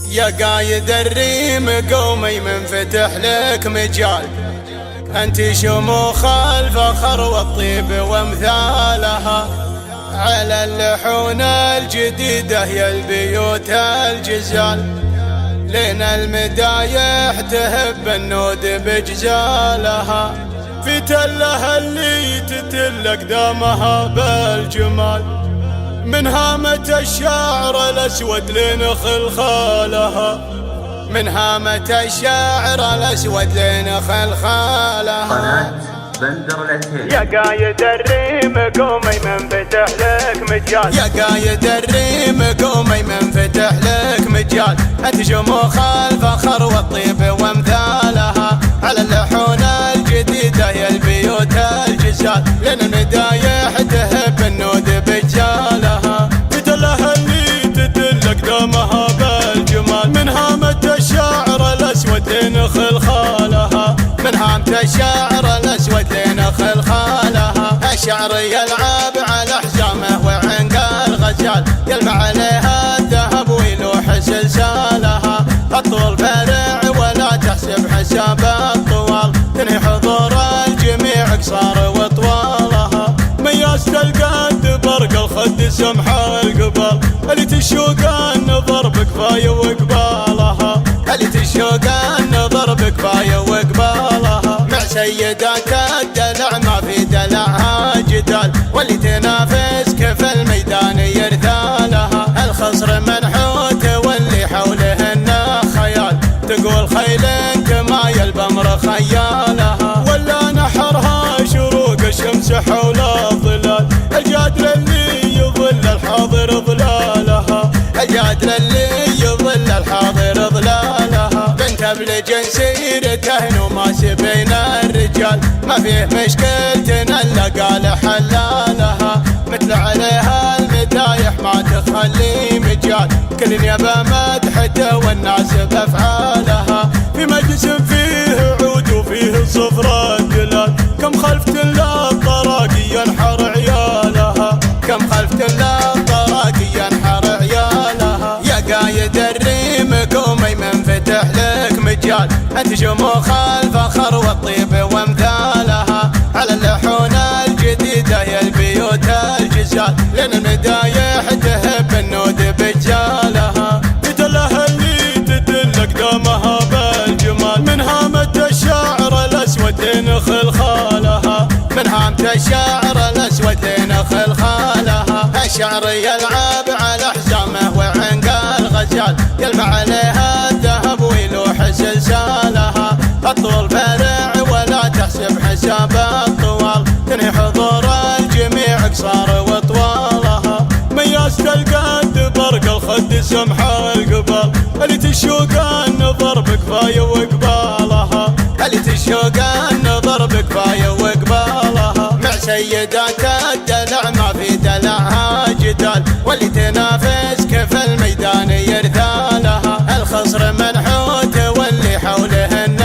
يا قايد الريم قومي منفتح لك مجال، انت شموخ الفخر والطيب وامثالها، على اللحون الجديدة يا البيوت الجزال، لنا المدايح تهب النود بجزالها، في تلها اللي تتل اقدامها بالجمال، من هامة الشاعر الاسود لنخل خالها، من هامة الشاعر الاسود لنخل خالها. قناة بندر العتيبي. يا قايد الريم قومي منفتح لك مجال، يا قايد الريم قومي منفتح لك مجال، انت شموخ الفخر والطيب وامثالها، على اللحون الجديدة يا البيوت الجزال، لنا المدايح تهب النود بجالها، تتلها اللي تتل اقدامها بالجمال، من هامة الشاعر الاسود لنخل خالها، من هامة الشاعر الاسود لنخل خالها، الشعر يلعب على حزامه وعنق الغزال، يلمع عليها الذهب ويلوح سلسالها، الطول فرع ولا تحسب حساب الطوال، تنهي حضور الجميع قصار وطوالها، مياس القد برق الخد سمح القبال، اللي تشوق النظر بكفايه وقبالها، اللي تشوق النظر بكفايه وقبالها، مع سيدات الدلع ما في دلعها جدال، واللي تنافس كيف الميدان يرثالها، الخصر منحوت واللي حولهن خيال، تقول خيل كما البمر خيالها، ولا نحرها شروق الشمس حول الظلال، الجادر اللي يظل الحاضر ظلالها، الجادر اللي يظل الحاضر ظلالها، بنت ابلج سيرته وماس بين الرجال، ما فيه مشكلتنا الا قال حلالها، مثل عليها المدايح ما تخلي مجال، كل يبى مدحته والناس بافعالها، في مجلس فيه عود وفيه صفر الدلال، كم خلفت للطراقي ينحر عيالها، كم خلفت للطراقي ينحر عيالها، يا قايد الريم قومي منفتح لك مجال، انت شموخ الفخر والطيب وامثالها، على اللحون الجديدة يا البيوت الجزال، لنا المدايح تهب النود بجالها، تتلها اللي تتل اقدامها بالجمال، من هامة الشاعر الاسود لنخل خالها، من هامة الشاعر الاسود لنخل خالها، الشعر يلعب على حزامه وعنق الغزال، يلمع عليها الذهب ويلوح سلسالها، الطول فرع ولا تحسب حساب الطوال، تنهي حضور الجميع قصار وطوالها، مياس القد برق الخد سمح القبال، اللي تشوق النظر بكفايه وقبالها، اللي تشوق النظر بكفايه وقبالها، مع سيدات الدلع ما في دلعها جدال، واللي تنافس كيف الميدان يرثالها، الخصر منحوت واللي حولهن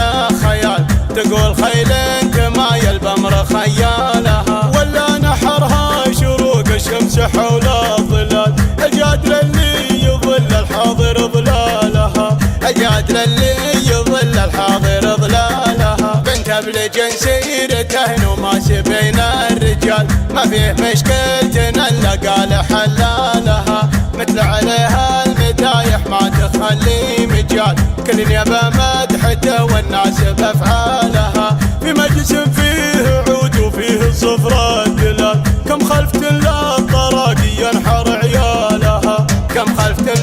خيال، تقول خيل كما البمر خيالها، ولا نحرها شروق الشمس حول الظلال، الجادر اللي يظل الحاضر ظلالها، الجادر اللي يظل الحاضر ظلالها، بنت ابلج سيرته وماس بين الرجال، ما فيه مشكلتنا الا قال حلالها، مثل عليها المدايح ما تخلي مجال، كل يبى مدحته والناس بافعالها، في مجلس فيه عود وفيه صفر الدلال، كم خلفت للطراقي ينحر عيالها، كم خلفت